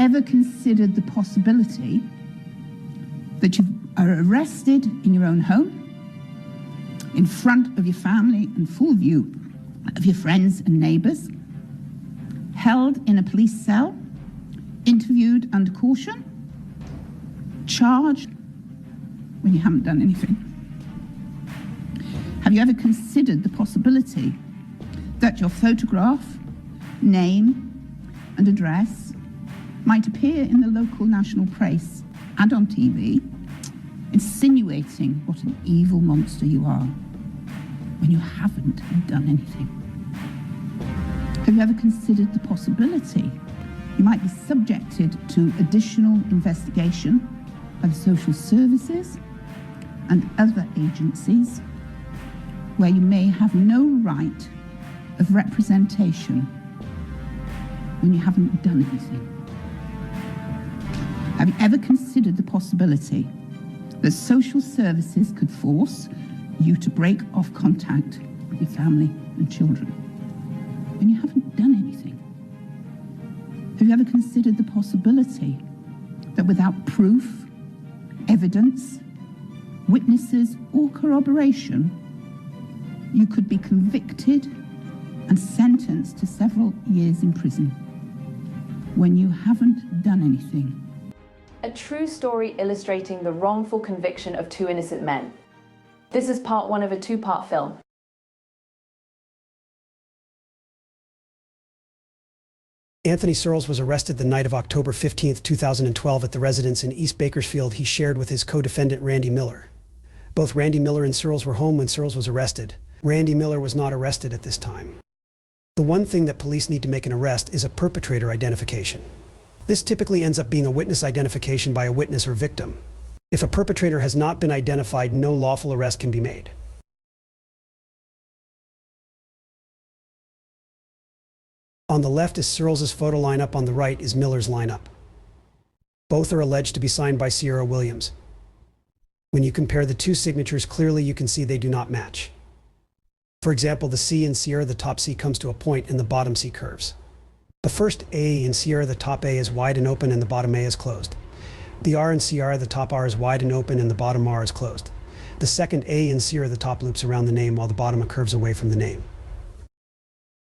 ever considered the possibility that you are arrested in your own home, in front of your family and full view of your friends and neighbours, held in a police cell, interviewed under caution, charged when you haven't done anything? Have you ever considered the possibility that your photograph, name and address might appear in the local national press and on TV, insinuating what an evil monster you are when you haven't done anything? Have you ever considered the possibility you might be subjected to additional investigation by the social services and other agencies where you may have no right of representation when you haven't done anything? Have you ever considered the possibility that social services could force you to break off contact with your family and children when you haven't done anything? Have you ever considered the possibility that without proof, evidence, witnesses or corroboration, you could be convicted and sentenced to several years in prison when you haven't done anything? A true story illustrating the wrongful conviction of two innocent men. This is part one of a two-part film. Anthony Searles was arrested the night of October 15, 2012 at the residence in East Bakersfield he shared with his co-defendant Randy Miller. Both Randy Miller and Searles were home when Searles was arrested. Randy Miller was not arrested at this time. The one thing that police need to make an arrest is a perpetrator identification. This typically ends up being a witness identification by a witness or victim. If a perpetrator has not been identified, no lawful arrest can be made. On the left is Searles' photo lineup, on the right is Miller's lineup. Both are alleged to be signed by Sierra Williams. When you compare the two signatures, clearly you can see they do not match. For example, the C in Sierra, the top C comes to a point and the bottom C curves. The first A in Sierra, the top A is wide and open and the bottom A is closed. The R in Sierra, the top R is wide and open and the bottom R is closed. The second A in Sierra, the top loops around the name while the bottom curves away from the name.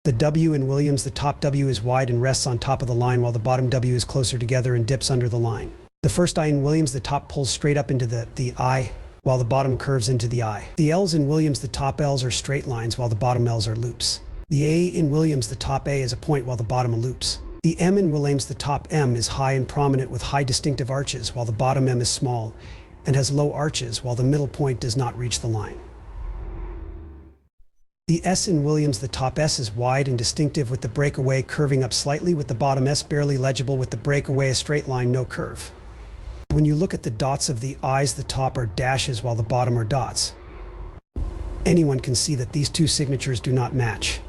The W in Williams, the top W is wide and rests on top of the line while the bottom W is closer together and dips under the line. The first I in Williams, the top pulls straight up into the I while the bottom curves into the I. The L's in Williams, the top L's are straight lines while the bottom L's are loops. The A in Williams, the top A is a point while the bottom are loops. The M in Williams, the top M is high and prominent with high distinctive arches while the bottom M is small and has low arches while the middle point does not reach the line. The S in Williams, the top S is wide and distinctive with the breakaway curving up slightly with the bottom S barely legible with the breakaway a straight line, no curve. When you look at the dots of the I's, the top are dashes while the bottom are dots. Anyone can see that these two signatures do not match.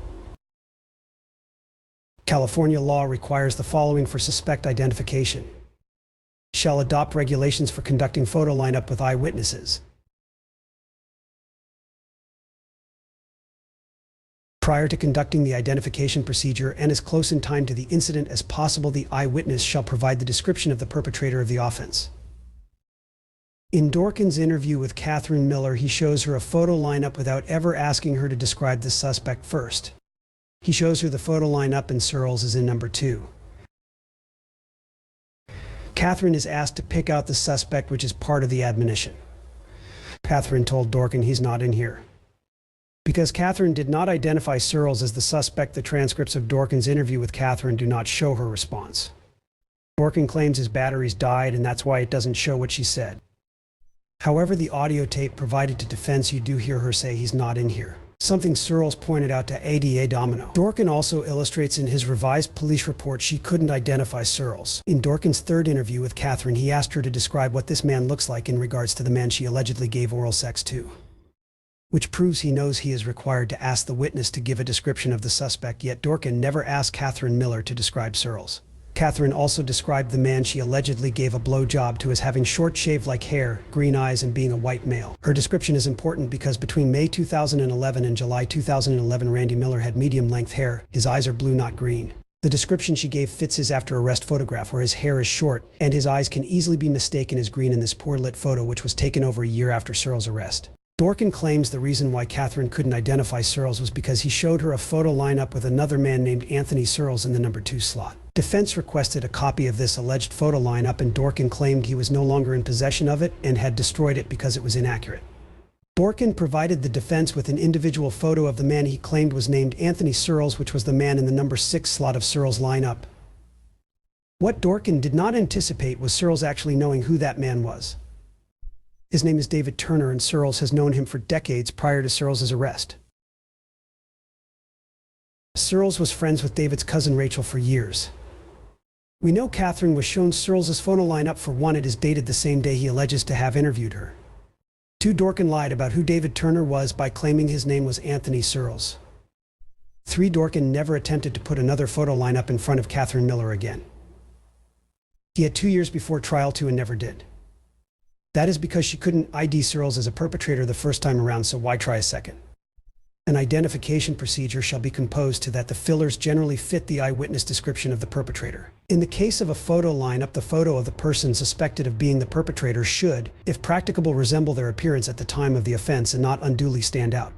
California law requires the following for suspect identification. Shall adopt regulations for conducting photo lineup with eyewitnesses. Prior to conducting the identification procedure and as close in time to the incident as possible, the eyewitness shall provide the description of the perpetrator of the offense. In Dorkin's interview with Catherine Miller, he shows her a photo lineup without ever asking her to describe the suspect first. He shows her the photo lineup and Searles is in number 2. Catherine is asked to pick out the suspect, which is part of the admonition. Catherine told Dorkin he's not in here. Because Catherine did not identify Searles as the suspect, the transcripts of Dorkin's interview with Catherine do not show her response. Dorkin claims his batteries died and that's why it doesn't show what she said. However, the audio tape provided to defense, you do hear her say he's not in here, something Searles pointed out to ADA Domino. Dorkin also illustrates in his revised police report she couldn't identify Searles. In Dorkin's third interview with Catherine, he asked her to describe what this man looks like in regards to the man she allegedly gave oral sex to, which proves he knows he is required to ask the witness to give a description of the suspect, yet Dorkin never asked Catherine Miller to describe Searles. Catherine also described the man she allegedly gave a blowjob to as having short shave-like hair, green eyes, and being a white male. Her description is important because between May 2011 and July 2011, Randy Miller had medium-length hair. His eyes are blue, not green. The description she gave fits his after-arrest photograph, where his hair is short and his eyes can easily be mistaken as green in this poor-lit photo, which was taken over a year after Searles' arrest. Dorkin claims the reason why Catherine couldn't identify Searles was because he showed her a photo lineup with another man named Anthony Searles in the number 2 slot. Defense requested a copy of this alleged photo lineup, and Dorkin claimed he was no longer in possession of it and had destroyed it because it was inaccurate. Dorkin provided the defense with an individual photo of the man he claimed was named Anthony Searles, which was the man in the number 6 slot of Searles' lineup. What Dorkin did not anticipate was Searles actually knowing who that man was. His name is David Turner, and Searles has known him for decades prior to Searles' arrest. Searles was friends with David's cousin Rachel for years. We know Catherine was shown Searles' photo lineup. For one, it is dated the same day he alleges to have interviewed her. 2, Dorkin lied about who David Turner was by claiming his name was Anthony Searles. 3, Dorkin never attempted to put another photo lineup in front of Catherine Miller again. He had 2 years before trial to and never did. That is because she couldn't ID Searles as a perpetrator the first time around, so why try a second? An identification procedure shall be composed to that the fillers generally fit the eyewitness description of the perpetrator. In the case of a photo lineup, the photo of the person suspected of being the perpetrator should, if practicable, resemble their appearance at the time of the offense and not unduly stand out.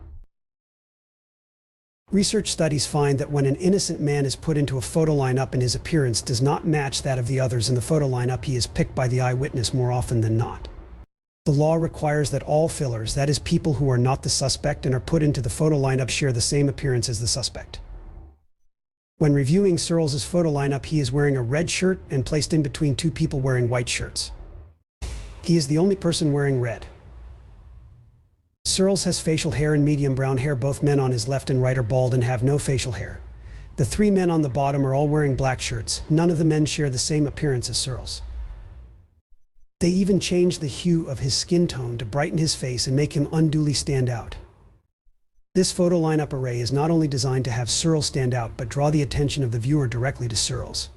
Research studies find that when an innocent man is put into a photo lineup and his appearance does not match that of the others in the photo lineup, he is picked by the eyewitness more often than not. The law requires that all fillers, that is, people who are not the suspect and are put into the photo lineup, share the same appearance as the suspect. When reviewing Searles' photo lineup, he is wearing a red shirt and placed in between 2 people wearing white shirts. He is the only person wearing red. Searles has facial hair and medium brown hair. Both men on his left and right are bald and have no facial hair. The 3 men on the bottom are all wearing black shirts. None of the men share the same appearance as Searles. They even changed the hue of his skin tone to brighten his face and make him unduly stand out. This photo lineup array is not only designed to have Searles stand out, but draw the attention of the viewer directly to Searles.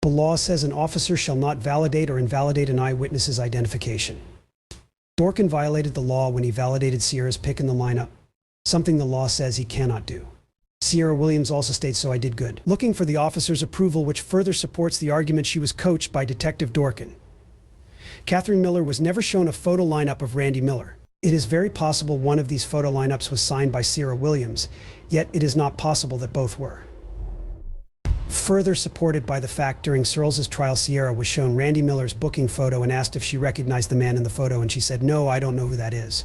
The law says an officer shall not validate or invalidate an eyewitness's identification. Dorkin violated the law when he validated Sierra's pick in the lineup, something the law says he cannot do. Sierra Williams also states, "So I did good," looking for the officer's approval, which further supports the argument she was coached by Detective Dorkin. Catherine Miller was never shown a photo lineup of Randy Miller. It is very possible one of these photo lineups was signed by Sierra Williams, yet it is not possible that both were. Further supported by the fact during Searles' trial, Sierra was shown Randy Miller's booking photo and asked if she recognized the man in the photo, and she said, "No, I don't know who that is."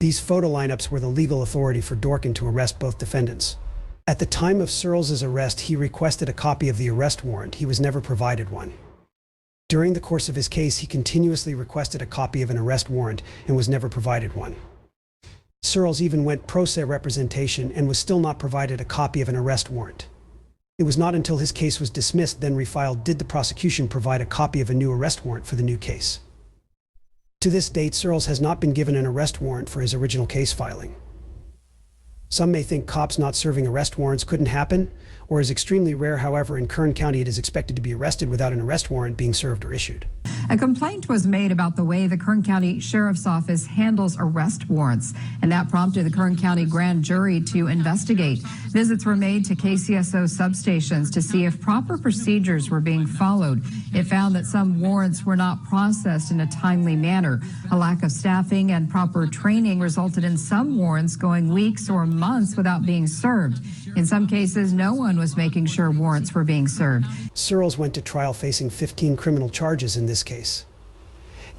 These photo lineups were the legal authority for Dorkin to arrest both defendants. At the time of Searles' arrest, he requested a copy of the arrest warrant. He was never provided one. During the course of his case, he continuously requested a copy of an arrest warrant and was never provided one. Searles even went pro se representation and was still not provided a copy of an arrest warrant. It was not until his case was dismissed, then refiled, did the prosecution provide a copy of a new arrest warrant for the new case. To this date, Searles has not been given an arrest warrant for his original case filing. Some may think cops not serving arrest warrants couldn't happen, or is extremely rare. However, in Kern County, it is expected to be arrested without an arrest warrant being served or issued. A complaint was made about the way the Kern County Sheriff's Office handles arrest warrants, and that prompted the Kern County Grand Jury to investigate. Visits were made to KCSOS substations to see if proper procedures were being followed. It found that some warrants were not processed in a timely manner. A lack of staffing and proper training resulted in some warrants going weeks or months without being served. In some cases, no one was making sure warrants were being served. Searles went to trial facing 15 criminal charges in this case.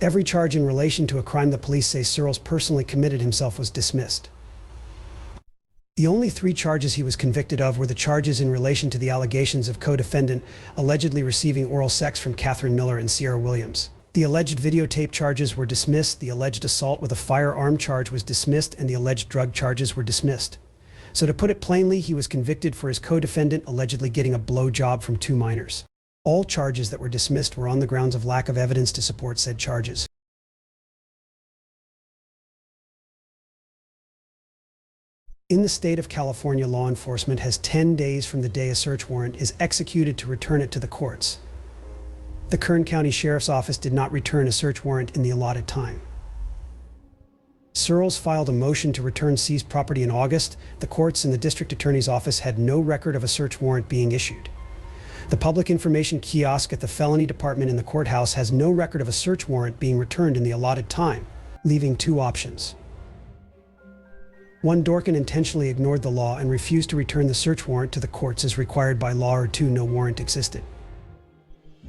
Every charge in relation to a crime the police say Searles personally committed himself was dismissed. The only 3 charges he was convicted of were the charges in relation to the allegations of co-defendant allegedly receiving oral sex from Catherine Miller and Sierra Williams. The alleged videotape charges were dismissed, the alleged assault with a firearm charge was dismissed, and the alleged drug charges were dismissed. So to put it plainly, he was convicted for his co-defendant allegedly getting a blowjob from 2 minors. All charges that were dismissed were on the grounds of lack of evidence to support said charges. In the state of California, law enforcement has 10 days from the day a search warrant is executed to return it to the courts. The Kern County Sheriff's Office did not return a search warrant in the allotted time. Searles filed a motion to return seized property in August. The courts and the district attorney's office had no record of a search warrant being issued. The public information kiosk at the felony department in the courthouse has no record of a search warrant being returned in the allotted time, leaving two options. One, Dorkin intentionally ignored the law and refused to return the search warrant to the courts as required by law, or two, no warrant existed.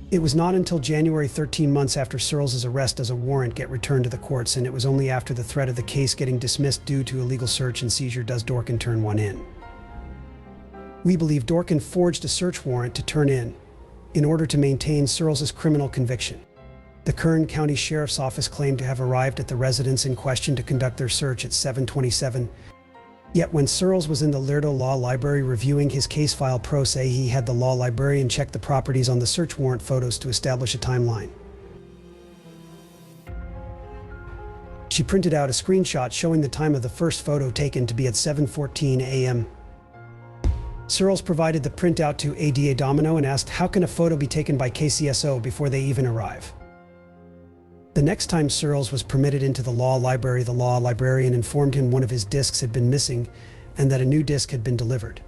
It was not until January, 13 months after Searles' arrest, does a warrant get returned to the courts, and it was only after the threat of the case getting dismissed due to illegal search and seizure does Dorkin turn one in. We believe Dorkin forged a search warrant to turn in order to maintain Searles' criminal conviction. The Kern County Sheriff's Office claimed to have arrived at the residence in question to conduct their search at 7:27. Yet when Searles was in the Lerdo Law Library reviewing his case file pro se, he had the law librarian check the properties on the search warrant photos to establish a timeline. She printed out a screenshot showing the time of the first photo taken to be at 7:14 a.m. Searles provided the printout to ADA Domino and asked, how can a photo be taken by KCSO before they even arrive? The next time Searles was permitted into the law library, the law librarian informed him one of his discs had been missing and that a new disc had been delivered.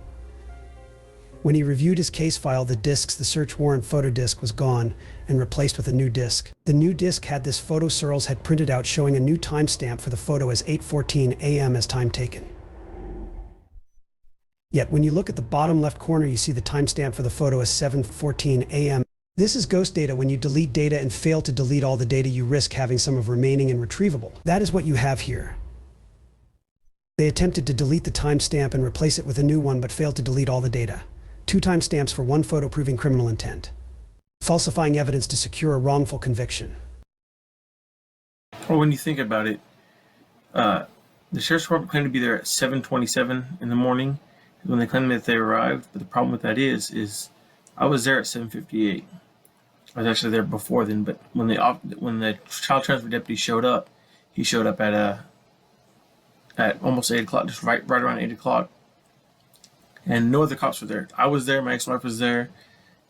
When he reviewed his case file, the search warrant photo disc was gone and replaced with a new disc. The new disc had this photo Searles had printed out showing a new timestamp for the photo as 8:14 a.m. as time taken. Yet when you look at the bottom left corner, you see the timestamp for the photo as 7:14 a.m. This is ghost data. When you delete data and fail to delete all the data, you risk having some of remaining and retrievable. That is what you have here. They attempted to delete the timestamp and replace it with a new one, but failed to delete all the data. Two timestamps for one photo proving criminal intent. Falsifying evidence to secure a wrongful conviction. Well, when you think about it, the sheriff's department claimed to be there at 7:27 in the morning when they claimed that they arrived. But the problem with that is I was there at 7:58. I was actually there before then, but when the child transfer deputy showed up, he showed up at almost 8 o'clock, just right around 8 o'clock, and no other cops were there. I was there, my ex-wife was there,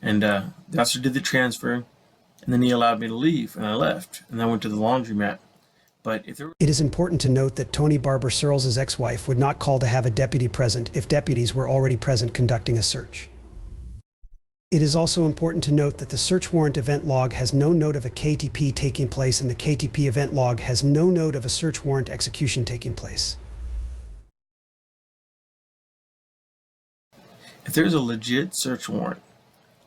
and the officer did the transfer, and then he allowed me to leave, and I left, and I went to the laundromat. But if there... It is important to note that Tony Barber, Searles' ex-wife, would not call to have a deputy present if deputies were already present conducting a search. It is also important to note that the search warrant event log has no note of a KTP taking place, and the KTP event log has no note of a search warrant execution taking place. If there's a legit search warrant,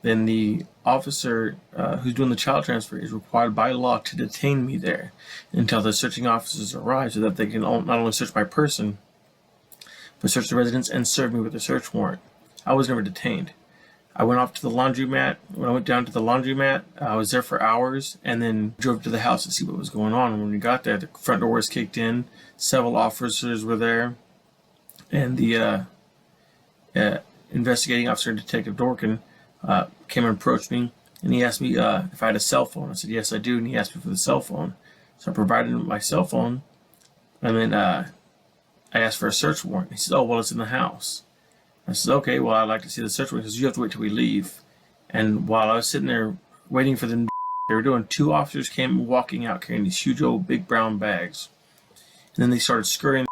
then the officer who's doing the child transfer is required by law to detain me there until the searching officers arrive so that they can not only search my person, but search the residence and serve me with a search warrant. I was never detained. I went off to the laundromat. When I went down to the laundromat, I was there for hours and then drove to the house to see what was going on. And when we got there, the front door was kicked in. Several officers were there. And the investigating officer, Detective Dorkin, came and approached me. And he asked me if I had a cell phone. I said, yes, I do. And he asked me for the cell phone. So I provided him my cell phone. And then I asked for a search warrant. He said, oh, well, it's in the house. I said, okay, well, I'd like to see the search warrant. He says, you have to wait till we leave. And while I was sitting there waiting for them, they were doing, two officers came walking out carrying these huge old big brown bags. And then they started scurrying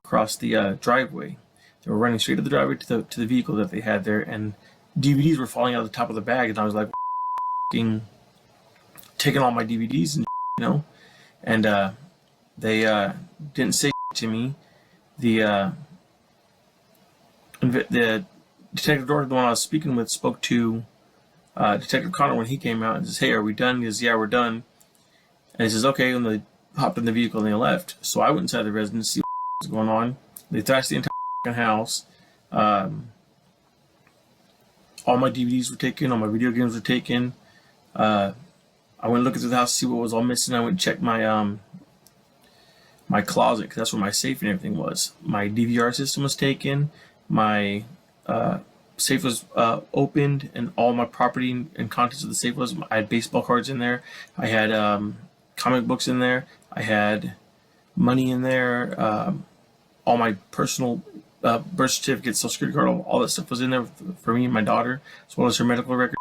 across the driveway. They were running straight to the driveway to the vehicle that they had there, and DVDs were falling out of the top of the bag. And I was like, taking all my DVDs and and they didn't say to me. The Detective Dorkin, the one I was speaking with, spoke to Detective Connor when he came out and says, hey, are we done? He says, yeah, we're done. And he says, okay, and they hopped in the vehicle and they left. So I went inside the residence to see what was going on. They thrashed the entire house. All my DVDs were taken, all my video games were taken. I went looking through the house to see what was all missing. I went and checked my my closet, because that's where my safe and everything was. My DVR system was taken. My safe was opened, and all my property and contents of the safe was. I had baseball cards in there. I had comic books in there. I had money in there. All my personal birth certificate, social security card, all that stuff was in there for me and my daughter, as well as her medical record.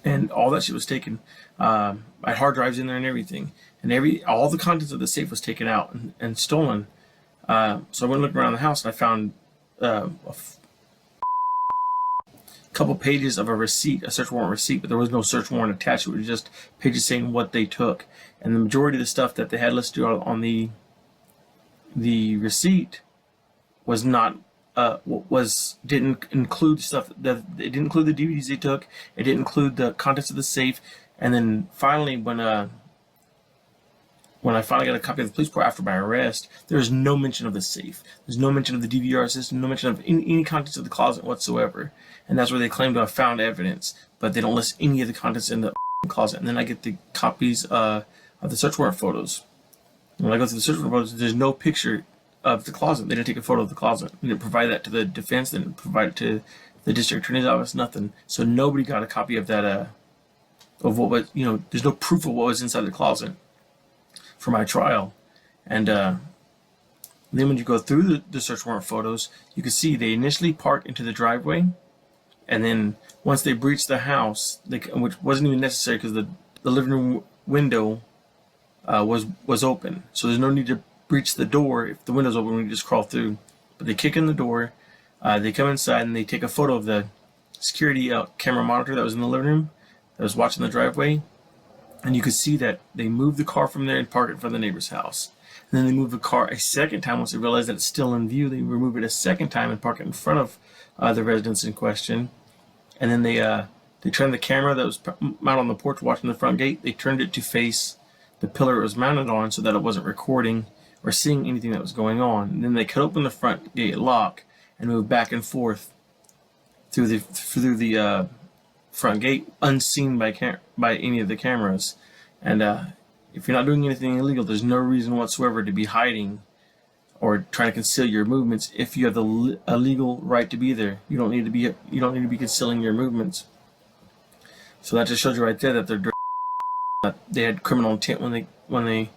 and all that shit was taken. I had hard drives in there and everything, and all the contents of the safe was taken out and stolen. So I went looking around the house, and I found couple pages of a receipt, a search warrant receipt, but there was no search warrant attached. It was just pages saying what they took, and the majority of the stuff that they had listed on the receipt was not didn't include stuff that it didn't include the DVDs they took. It didn't include the contents of the safe. And then finally, when I finally got a copy of the police report after my arrest, there's no mention of the safe. There's no mention of the DVR system, no mention of any contents of the closet whatsoever. And that's where they claim to have found evidence, but they don't list any of the contents in the closet. And then I get the copies of the search warrant photos. When I go through the search warrant photos, there's no picture of the closet. They didn't take a photo of the closet. They didn't provide that to the defense. They didn't provide it to the district attorney's office, nothing. So nobody got a copy of that, of what was, there's no proof of what was inside the closet for my trial. And then when you go through the search warrant photos, you can see they initially parked into the driveway, and then once they breached the house, which wasn't even necessary because the living room window was open, so there's no need to breach the door. If the window's open, we can just crawl through. But they kick in the door, they come inside, and they take a photo of the security camera monitor that was in the living room that was watching the driveway. And you could see that they moved the car from there and park it in front of the neighbor's house. And then they move the car a second time. Once they realize that it's still in view, they remove it a second time and park it in front of the residence in question. And then they turned the camera that was mounted on the porch watching the front gate. They turned it to face the pillar it was mounted on so that it wasn't recording or seeing anything that was going on. And then they cut open the front gate lock and moved back and forth through the front gate, unseen by any of the cameras. And if you're not doing anything illegal, there's no reason whatsoever to be hiding or trying to conceal your movements. If you have a legal right to be there, you don't need to be concealing your movements. So that just shows you right there that they had criminal intent when they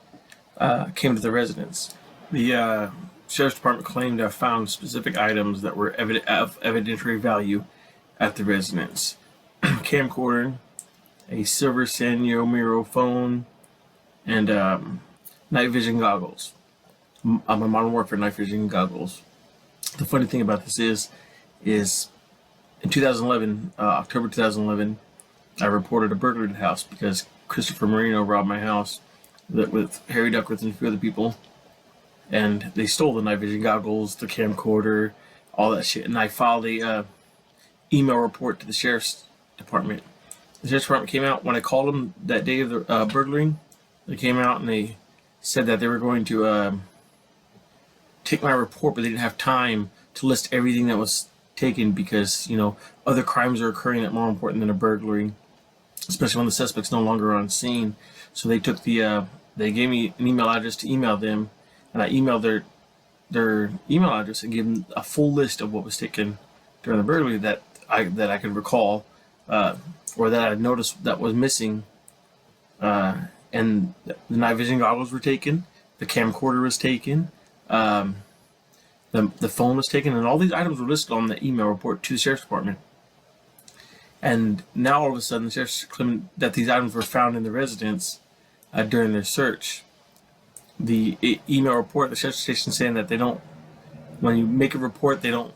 came to the residence. The sheriff's department claimed to have found specific items that were of evidentiary value at the residence. Camcorder, a silver Sanyo Miro phone, and night vision goggles. My Modern Warfare night vision goggles. The funny thing about this is in 2011, October 2011, I reported a burglary to the house because Christopher Marino robbed my house with Harry Duckworth and a few other people, and they stole the night vision goggles, the camcorder, all that shit. And I filed a email report to the sheriff's department. The sheriff's department came out when I called them that day of the burglary. They came out and they said that they were going to take my report, but they didn't have time to list everything that was taken because other crimes are occurring that are more important than a burglary, especially when the suspect's no longer on scene. So they took they gave me an email address to email them, and I emailed their email address and gave them a full list of what was taken during the burglary that I could recall, or that I noticed that was missing. And the night vision goggles were taken, the camcorder was taken, the phone was taken, and all these items were listed on the email report to the sheriff's department. And now all of a sudden, the sheriff's claiming that these items were found in the residence during their search. The email report, the sheriff's station saying that when you make a report, they don't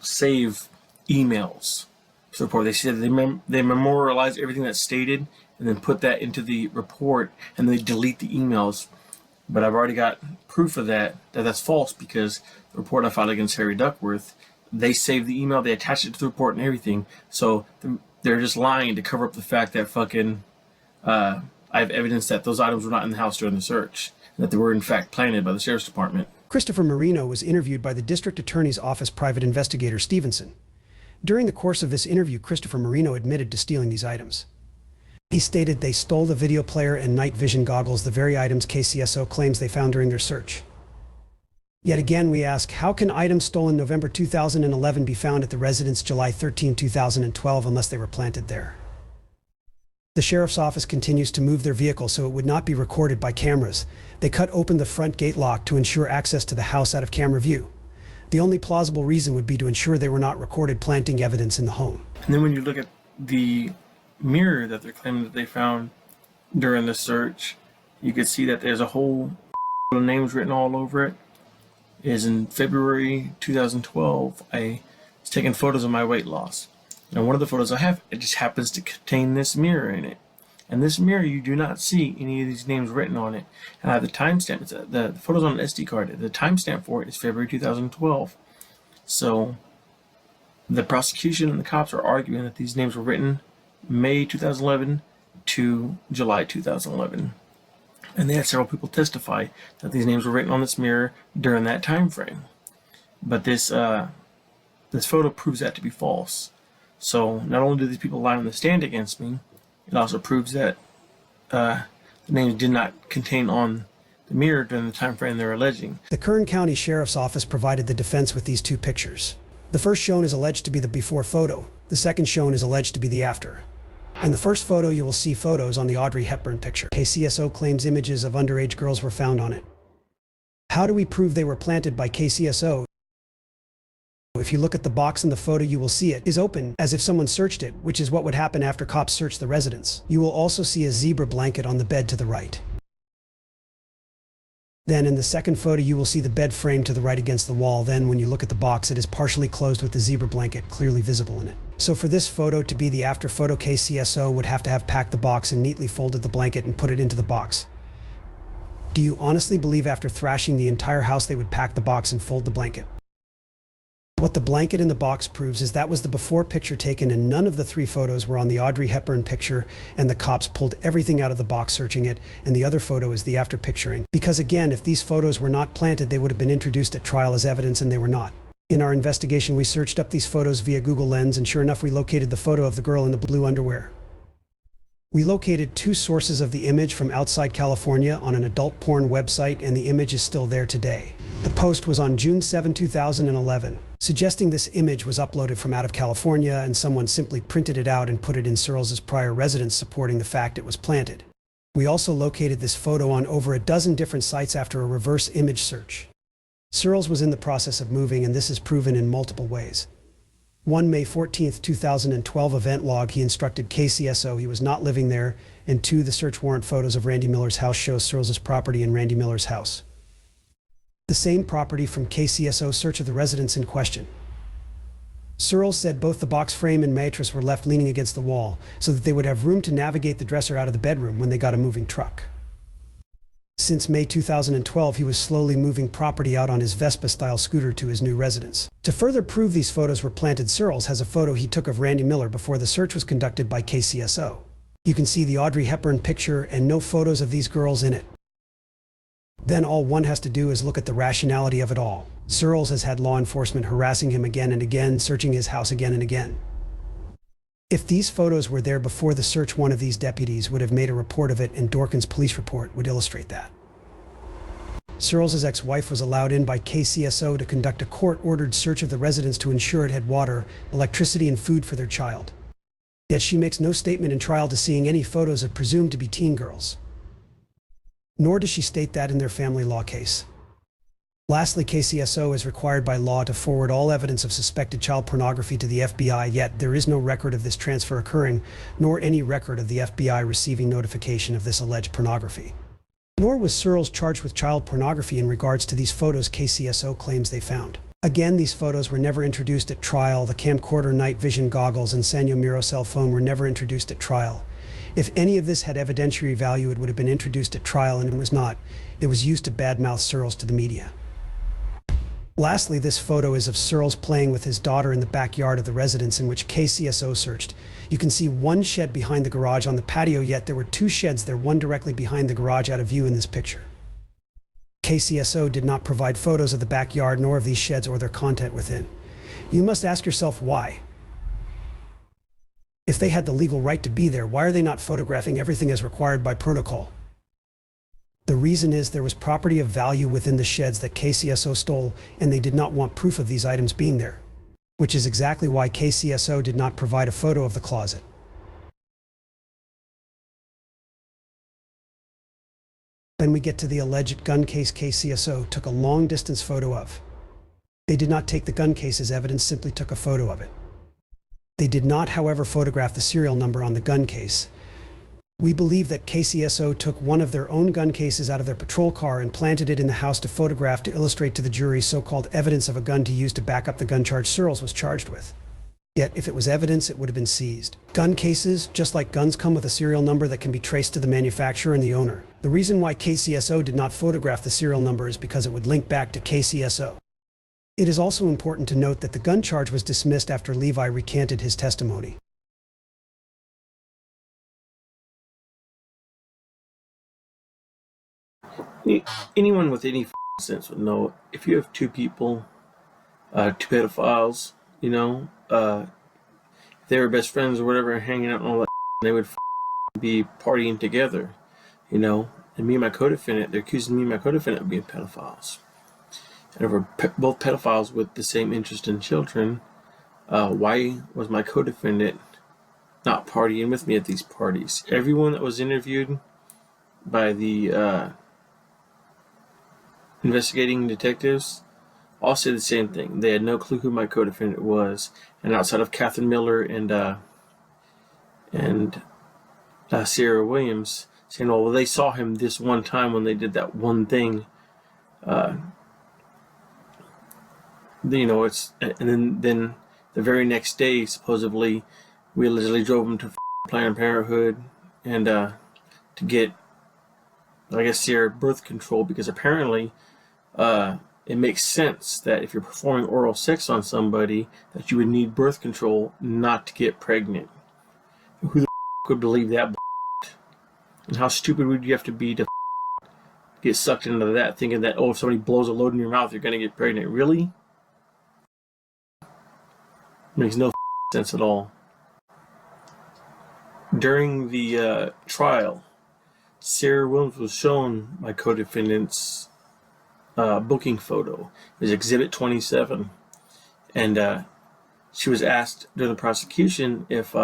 save emails to the report. They said they memorialize everything that's stated and then put that into the report, and they delete the emails. But I've already got proof of that's false, because the report I filed against Harry Duckworth, they saved the email, they attached it to the report and everything. So they're just lying to cover up the fact that I have evidence that those items were not in the house during the search, and that they were in fact planted by the sheriff's department. Christopher Marino was interviewed by the district attorney's office private investigator Stevenson. During the course of this interview, Christopher Marino admitted to stealing these items. He stated they stole the video player and night vision goggles, the very items KCSO claims they found during their search. Yet again, we ask, how can items stolen November 2011 be found at the residence July 13, 2012 unless they were planted there? The sheriff's office continues to move their vehicle so it would not be recorded by cameras. They cut open the front gate lock to ensure access to the house out of camera view. The only plausible reason would be to ensure they were not recorded planting evidence in the home. And then when you look at the mirror that they're claiming that they found during the search, you can see that there's a whole of names written all over it. Is in February 2012, I was taking photos of my weight loss. And one of the photos I have, it just happens to contain this mirror in it. And this mirror, you do not see any of these names written on it. And I have the timestamp. The photo's on an SD card. The timestamp for it is February 2012. So the prosecution and the cops are arguing that these names were written May 2011 to July 2011. And they had several people testify that these names were written on this mirror during that time frame. But this photo proves that to be false. So not only do these people lie on the stand against me, it also proves that the names did not contain on the mirror during the time frame they're alleging. The Kern County Sheriff's Office provided the defense with these two pictures. The first shown is alleged to be the before photo. The second shown is alleged to be the after. In the first photo, you will see photos on the Audrey Hepburn picture. KCSO claims images of underage girls were found on it. How do we prove they were planted by KCSO? If you look at the box in the photo, you will see it is open as if someone searched it, which is what would happen after cops searched the residence. You will also see a zebra blanket on the bed to the right. Then in the second photo, you will see the bed frame to the right against the wall. Then when you look at the box, it is partially closed with the zebra blanket clearly visible in it. So for this photo to be the after photo, KCSO would have to have packed the box and neatly folded the blanket and put it into the box. Do you honestly believe after thrashing the entire house they would pack the box and fold the blanket? What the blanket in the box proves is that was the before picture taken, and none of the three photos were on the Audrey Hepburn picture, and the cops pulled everything out of the box searching it, and the other photo is the after picturing. Because again, if these photos were not planted, they would have been introduced at trial as evidence, and they were not. In our investigation, we searched up these photos via Google Lens, and sure enough, we located the photo of the girl in the blue underwear. We located two sources of the image from outside California on an adult porn website, and the image is still there today. The post was on June 7, 2011, suggesting this image was uploaded from out of California and someone simply printed it out and put it in Searles' prior residence, supporting the fact it was planted. We also located this photo on over a dozen different sites after a reverse image search. Searles was in the process of moving, and this is proven in multiple ways. One May 14, 2012 event log, he instructed KCSO he was not living there, and two, the search warrant photos of Randy Miller's house show Searles' property in Randy Miller's house. The same property from KCSO search of the residence in question. Searles said both the box frame and mattress were left leaning against the wall so that they would have room to navigate the dresser out of the bedroom when they got a moving truck. Since May 2012, he was slowly moving property out on his Vespa-style scooter to his new residence. To further prove these photos were planted, Searles has a photo he took of Randy Miller before the search was conducted by KCSO. You can see the Audrey Hepburn picture and no photos of these girls in it. Then all one has to do is look at the rationality of it all. Searles has had law enforcement harassing him again and again, searching his house again and again. If these photos were there before the search, one of these deputies would have made a report of it, and Dorkin's police report would illustrate that. Searles' ex-wife was allowed in by KCSO to conduct a court-ordered search of the residence to ensure it had water, electricity, and food for their child. Yet she makes no statement in trial to seeing any photos of presumed to be teen girls. Nor does she state that in their family law case. Lastly, KCSO is required by law to forward all evidence of suspected child pornography to the FBI, yet there is no record of this transfer occurring, nor any record of the FBI receiving notification of this alleged pornography. Nor was Searles charged with child pornography in regards to these photos KCSO claims they found. Again, these photos were never introduced at trial. The camcorder, night vision goggles, and Sanyo Miro cell phone were never introduced at trial. If any of this had evidentiary value, it would have been introduced at trial, and it was not. It was used to badmouth Searles to the media. Lastly, this photo is of Searles playing with his daughter in the backyard of the residence in which KCSO searched. You can see one shed behind the garage on the patio, yet there were two sheds there, one directly behind the garage out of view in this picture. KCSO did not provide photos of the backyard nor of these sheds or their content within. You must ask yourself why. If they had the legal right to be there, why are they not photographing everything as required by protocol? The reason is there was property of value within the sheds that KCSO stole, and they did not want proof of these items being there, which is exactly why KCSO did not provide a photo of the closet. Then we get to the alleged gun case KCSO took a long-distance photo of. They did not take the gun case as evidence, simply took a photo of it. They did not, however, photograph the serial number on the gun case. We believe that KCSO took one of their own gun cases out of their patrol car and planted it in the house to photograph to illustrate to the jury so-called evidence of a gun to use to back up the gun charge Searles was charged with. Yet, if it was evidence, it would have been seized. Gun cases, just like guns, come with a serial number that can be traced to the manufacturer and the owner. The reason why KCSO did not photograph the serial number is because it would link back to KCSO. It is also important to note that the gun charge was dismissed after Levi recanted his testimony. Anyone with any sense would know if you have two people, two pedophiles, you know, if they were best friends or whatever, hanging out and all that, they would be partying together, you know. And me and my co-defendant, they're accusing me and my co-defendant of being pedophiles. And if we're both pedophiles with the same interest in children, why was my co-defendant not partying with me at these parties? Everyone that was interviewed by the investigating detectives all said the same thing. They had no clue who my co-defendant was, and outside of Catherine Miller and Sierra Williams saying, "Oh, well, they saw him this one time when they did that one thing." You know, and then the very next day, supposedly, we allegedly drove him to Planned Parenthood and to get, I guess, Sierra birth control, because apparently it makes sense that if you're performing oral sex on somebody that you would need birth control not to get pregnant. Who the could believe that? And how stupid would you have to be to get sucked into that, thinking that, oh, if somebody blows a load in your mouth, you're going to get pregnant? Really? Makes no sense at all. During the trial, Sarah Williams was shown my co-defendant's booking photo. It was Exhibit 27. And she was asked during the prosecution if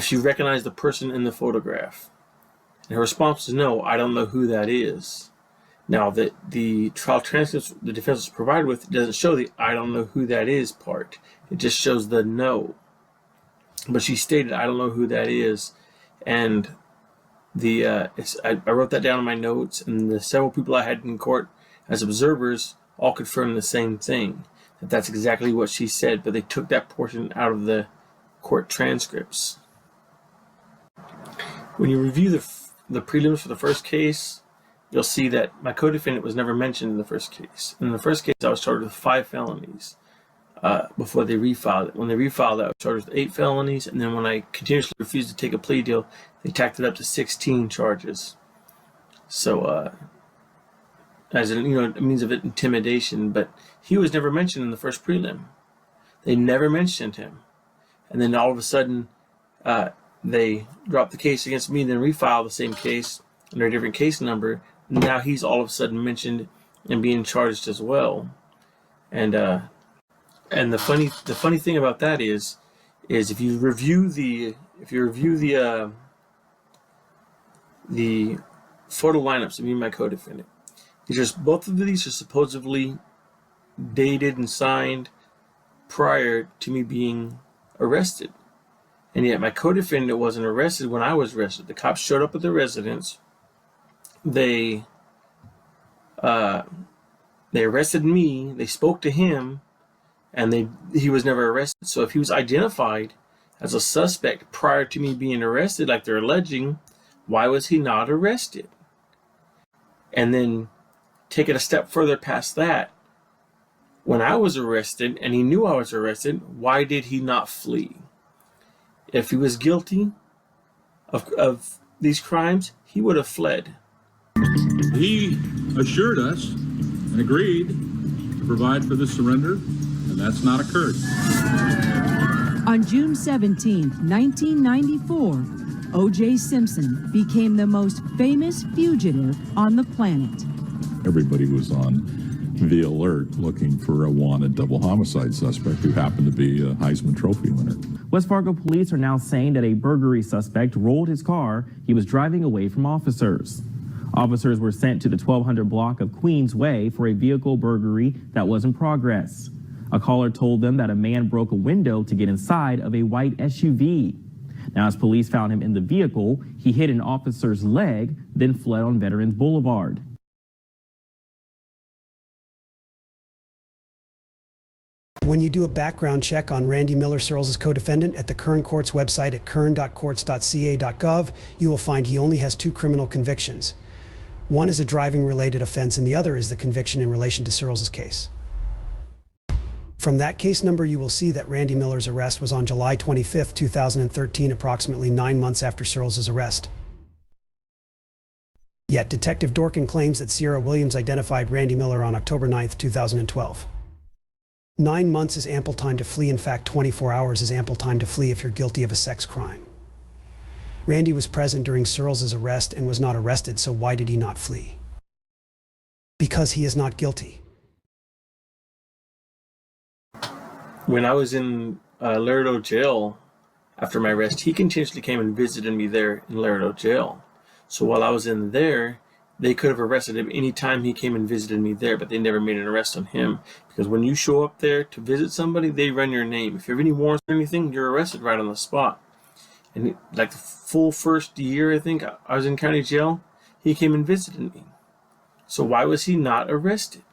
she recognized the person in the photograph. And her response was, no, I don't know who that is. Now, the trial transcripts the defense was provided with doesn't show the I don't know who that is part. It just shows the no. But she stated, I don't know who that is. And I wrote that down in my notes, and the several people I had in court as observers all confirmed the same thing, that that's exactly what she said, but they took that portion out of the court transcripts. When you review the prelims for the first case, you'll see that my co-defendant was never mentioned in the first case. In the first case, I was charged with 5 felonies before they refiled it. When they refiled it, I was charged with 8 felonies, and then when I continuously refused to take a plea deal, they tacked it up to 16 charges. So, as a means of intimidation, but he was never mentioned in the first prelim. They never mentioned him. And then all of a sudden, they dropped the case against me, then refiled the same case under a different case number. Now he's all of a sudden mentioned and being charged as well. And the funny thing about that is if you review the photo lineups of me and my co-defendant, both of these are supposedly dated and signed prior to me being arrested. And yet my co-defendant wasn't arrested when I was arrested. The cops showed up at the residence. They arrested me. They spoke to him, and he was never arrested. So if he was identified as a suspect prior to me being arrested, like they're alleging, why was he not arrested? And then take it a step further past that. When I was arrested and he knew I was arrested, why did he not flee? If he was guilty of these crimes, he would have fled. He assured us and agreed to provide for the surrender, and that's not occurred. On June 17, 1994, O.J. Simpson became the most famous fugitive on the planet. Everybody was on the alert looking for a wanted double homicide suspect who happened to be a Heisman Trophy winner. West Fargo police are now saying that a burglary suspect rolled his car he was driving away from officers. Officers were sent to the 1200 block of Queens Way for a vehicle burglary that was in progress. A caller told them that a man broke a window to get inside of a white SUV. Now, as police found him in the vehicle, he hit an officer's leg, then fled on Veterans Boulevard. When you do a background check on Randy Miller Searles' co-defendant at the Kern Court's website at kern.courts.ca.gov, you will find he only has 2 criminal convictions. One is a driving-related offense, and the other is the conviction in relation to Searles' case. From that case number, you will see that Randy Miller's arrest was on July 25, 2013, approximately 9 months after Searles' arrest. Yet Detective Dorkin claims that Sierra Williams identified Randy Miller on October 9, 2012. 9 months is ample time to flee. In fact, 24 hours is ample time to flee if you're guilty of a sex crime. Randy was present during Searles' arrest and was not arrested, so why did he not flee? Because he is not guilty. When I was in Laredo jail after my arrest, he continuously came and visited me there in Laredo jail. So while I was in there, they could have arrested him any time he came and visited me there, but they never made an arrest on him. Because when you show up there to visit somebody, they run your name. If you have any warrants or anything, you're arrested right on the spot. And like the full first year, I think, I was in county jail, he came and visited me. So why was he not arrested?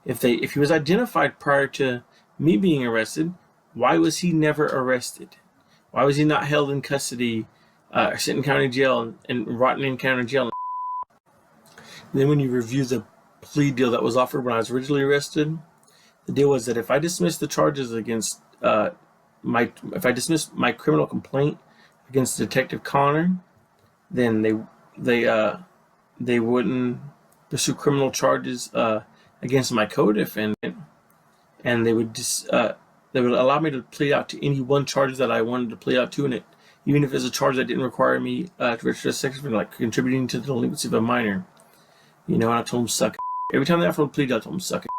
If he was identified prior to me being arrested, why was he never arrested? Why was he not held in custody, or sitting in county jail and rotting in county jail? And then when you review the plea deal that was offered when I was originally arrested, the deal was that if I dismissed the charges against if I dismissed my criminal complaint against Detective Connor, then they wouldn't pursue criminal charges against my co-defendant, and they would allow me to plead out to any one charge that I wanted to plead out to, and even if it's a charge that didn't require me to register a sex offender, like contributing to the delinquency of a minor. You know, and I told him suck it. Every time they offered a plea deal, I told him suck it.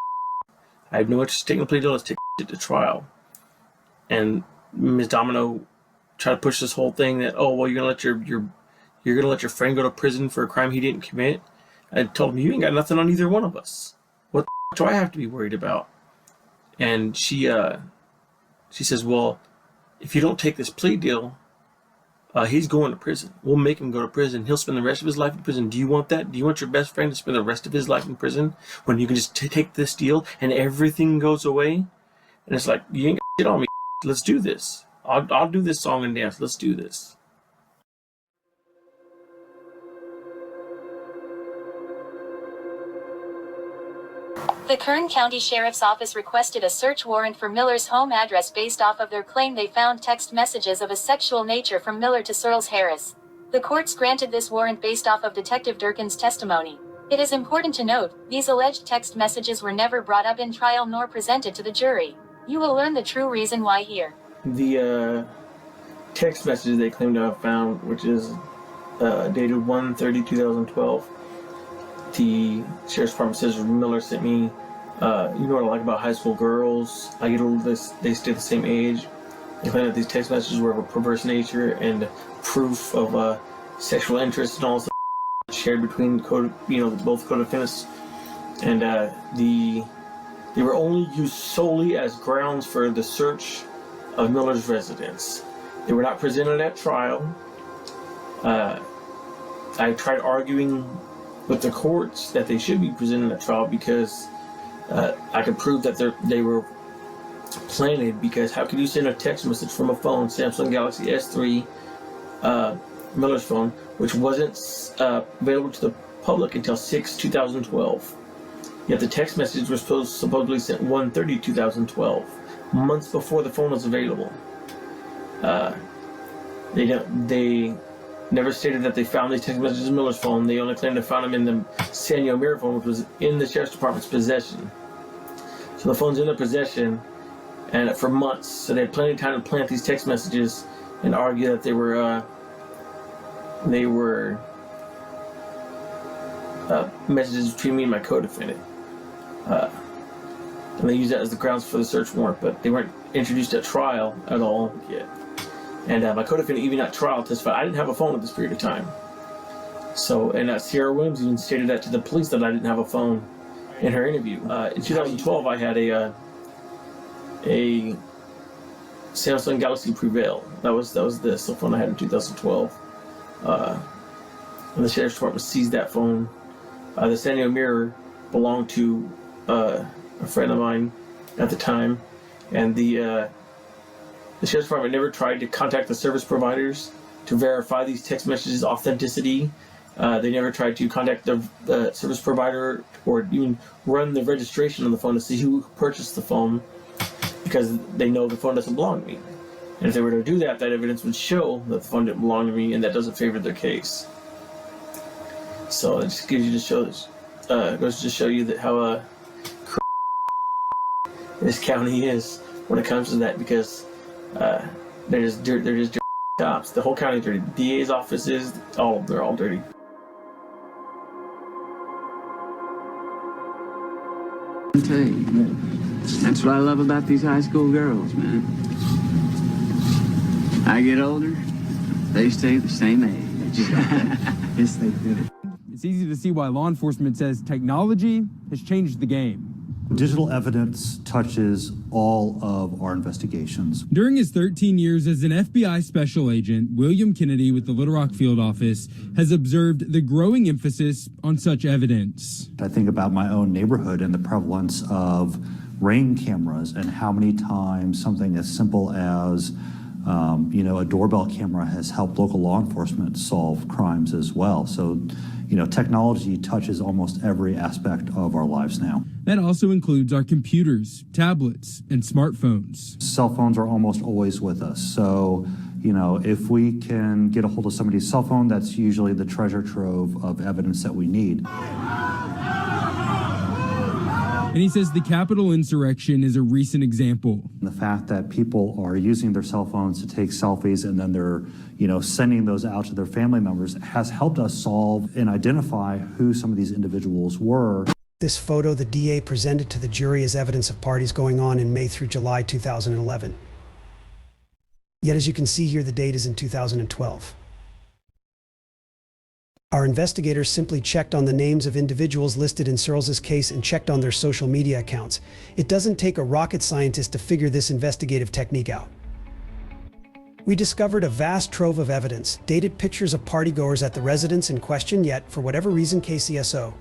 I have no interest in taking a plea deal. Let's take it to trial. And Ms. Domino tried to push this whole thing that, oh well, you're gonna let your friend go to prison for a crime he didn't commit. I told him, you ain't got nothing on either one of us. What the do I have to be worried about? And she says, well, if you don't take this plea deal, he's going to prison. We'll make him go to prison. He'll spend the rest of his life in prison. Do you want that? Do you want your best friend to spend the rest of his life in prison when you can just take this deal and everything goes away? And it's like, you ain't got shit on me. Let's do this. I'll do this song and dance. Let's do this. The Kern County Sheriff's Office requested a search warrant for Miller's home address based off of their claim they found text messages of a sexual nature from Miller to Searles-Harris. The courts granted this warrant based off of Detective Durkin's testimony. It is important to note, these alleged text messages were never brought up in trial nor presented to the jury. You will learn the true reason why here. The text messages they claim to have found, which is dated 1/30/2012, the Sheriff's Department says Miller sent me, you know what I like about high school girls, I get older, they stay the same age. They claim that these text messages were of a perverse nature and proof of sexual interest and all this shared between both co-defendants, and they were only used solely as grounds for the search of Miller's residence. They were not presented at trial. I tried arguing with the courts that they should be presented at trial because I could prove that they were planted, because how could you send a text message from a phone, Samsung Galaxy S3, Miller's phone, which wasn't available to the public until 6/2012. Yet the text message was supposedly sent 1/30/2012, months before the phone was available. They never stated that they found these text messages in Miller's phone. They only claimed to find them in the Sanyo Mirror phone, which was in the Sheriff's Department's possession. So the phone's in their possession, and for months. So they had plenty of time to plant these text messages and argue that they were messages between me and my co-defendant. And they used that as the grounds for the search warrant, but they weren't introduced at trial at all yet. And my co-defendant, even at trial, testified I didn't have a phone at this period of time. So, and Sierra Williams even stated that to the police that I didn't have a phone in her interview. In 2012, I had a Samsung Galaxy Prevail. That was the cell phone I had in 2012. And the sheriff's department seized that phone. The San Diego Mirror belonged to a friend of mine at the time, and the sheriff's department never tried to contact the service providers to verify these text messages' authenticity. They never tried to contact the service provider or even run the registration on the phone to see who purchased the phone, because they know the phone doesn't belong to me. And if they were to do that, that evidence would show that the phone didn't belong to me, and that doesn't favor their case. So it just gives you goes to show you that how this county is when it comes to that, because they're just dirty cops. The whole county's dirty. The DA's offices, they're all dirty. I'll tell you, that's what I love about these high school girls, man. I get older, they stay the same age. Yes, they do. It's easy to see why law enforcement says technology has changed the game. Digital evidence touches all of our investigations. During his 13 years as an FBI special agent, William Kennedy with the Little Rock Field Office has observed the growing emphasis on such evidence. I think about my own neighborhood and the prevalence of Ring cameras and how many times something as simple as a doorbell camera has helped local law enforcement solve crimes as well. So, technology touches almost every aspect of our lives now. That also includes our computers, tablets, and smartphones. Cell phones are almost always with us. So, if we can get a hold of somebody's cell phone, that's usually the treasure trove of evidence that we need. And he says the Capitol insurrection is a recent example. The fact that people are using their cell phones to take selfies and then they're, sending those out to their family members has helped us solve and identify who some of these individuals were. This photo the DA presented to the jury as evidence of parties going on in May through July 2011. Yet as you can see here, the date is in 2012. Our investigators simply checked on the names of individuals listed in Searles' case and checked on their social media accounts. It doesn't take a rocket scientist to figure this investigative technique out. We discovered a vast trove of evidence, dated pictures of partygoers at the residence in question, yet, for whatever reason, KCSO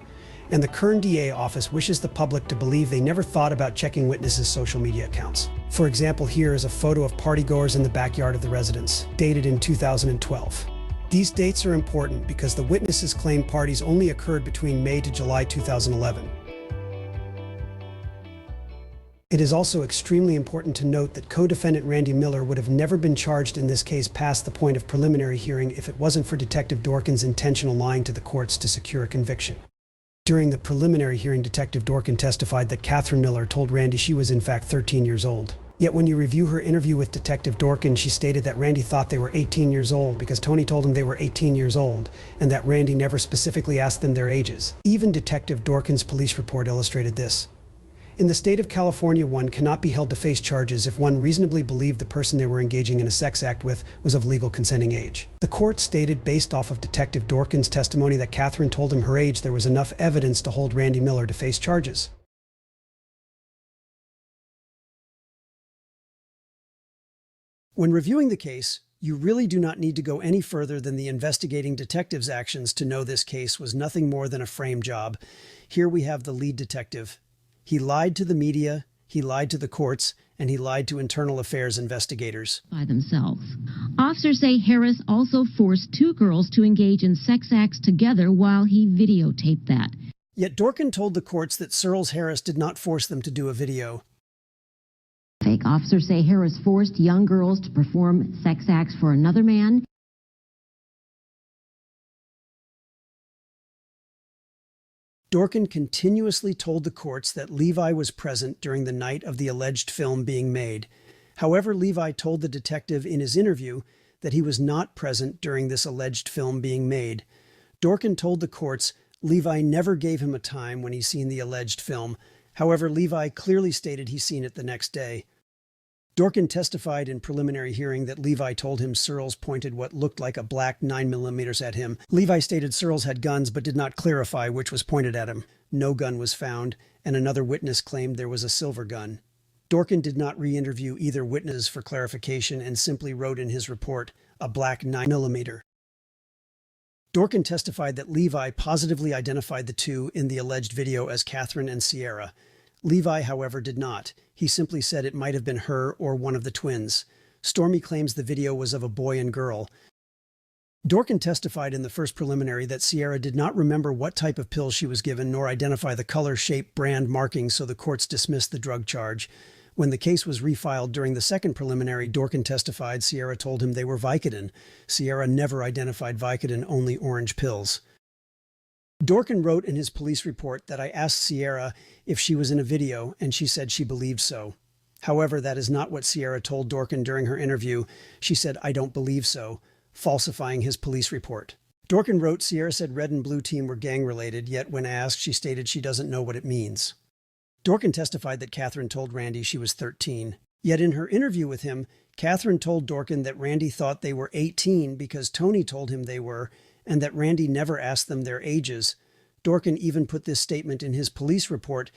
and the Kern DA office wishes the public to believe they never thought about checking witnesses' social media accounts. For example, here is a photo of partygoers in the backyard of the residence, dated in 2012. These dates are important because the witnesses claim parties only occurred between May to July 2011. It is also extremely important to note that co-defendant Randy Miller would have never been charged in this case past the point of preliminary hearing if it wasn't for Detective Dorkin's intentional lying to the courts to secure a conviction. During the preliminary hearing, Detective Dorkin testified that Catherine Miller told Randy she was in fact 13 years old. Yet when you review her interview with Detective Dorkin, she stated that Randy thought they were 18 years old because Tony told him they were 18 years old, and that Randy never specifically asked them their ages. Even Detective Dorkin's police report illustrated this. In the state of California, one cannot be held to face charges if one reasonably believed the person they were engaging in a sex act with was of legal consenting age. The court stated, based off of Detective Dorkin's testimony, that Catherine told him her age, there was enough evidence to hold Randy Miller to face charges. When reviewing the case, you really do not need to go any further than the investigating detective's actions to know this case was nothing more than a frame job. Here we have the lead detective. He lied to the media, he lied to the courts, and he lied to internal affairs investigators. By themselves. Officers say Harris also forced two girls to engage in sex acts together while he videotaped that. Yet Dorkin told the courts that Searles-Harris did not force them to do a video. Fake officers say Harris forced young girls to perform sex acts for another man. Dorkin continuously told the courts that Levi was present during the night of the alleged film being made. However, Levi told the detective in his interview that he was not present during this alleged film being made. Dorkin told the courts Levi never gave him a time when he seen the alleged film. However, Levi clearly stated he seen it the next day. Dorkin testified in preliminary hearing that Levi told him Searles pointed what looked like a black 9mm at him. Levi stated Searles had guns but did not clarify which was pointed at him. No gun was found, and another witness claimed there was a silver gun. Dorkin did not re-interview either witness for clarification and simply wrote in his report, a black 9mm. Dorkin testified that Levi positively identified the two in the alleged video as Catherine and Sierra. Levi, however, did not. He simply said it might have been her or one of the twins. Stormy claims the video was of a boy and girl. Dorkin testified in the first preliminary that Sierra did not remember what type of pill she was given nor identify the color, shape, brand markings, so the courts dismissed the drug charge. When the case was refiled during the second preliminary, Dorkin testified Sierra told him they were Vicodin. Sierra never identified Vicodin, only orange pills. Dorkin wrote in his police report that I asked Sierra if she was in a video, and she said she believed so. However, that is not what Sierra told Dorkin during her interview. She said, "I don't believe so," falsifying his police report. Dorkin wrote Sierra said Red and Blue Team were gang-related, yet when asked, she stated she doesn't know what it means. Dorkin testified that Catherine told Randy she was 13. Yet in her interview with him, Catherine told Dorkin that Randy thought they were 18 because Tony told him they were, and that Randy never asked them their ages. Dorkin even put this statement in his police report,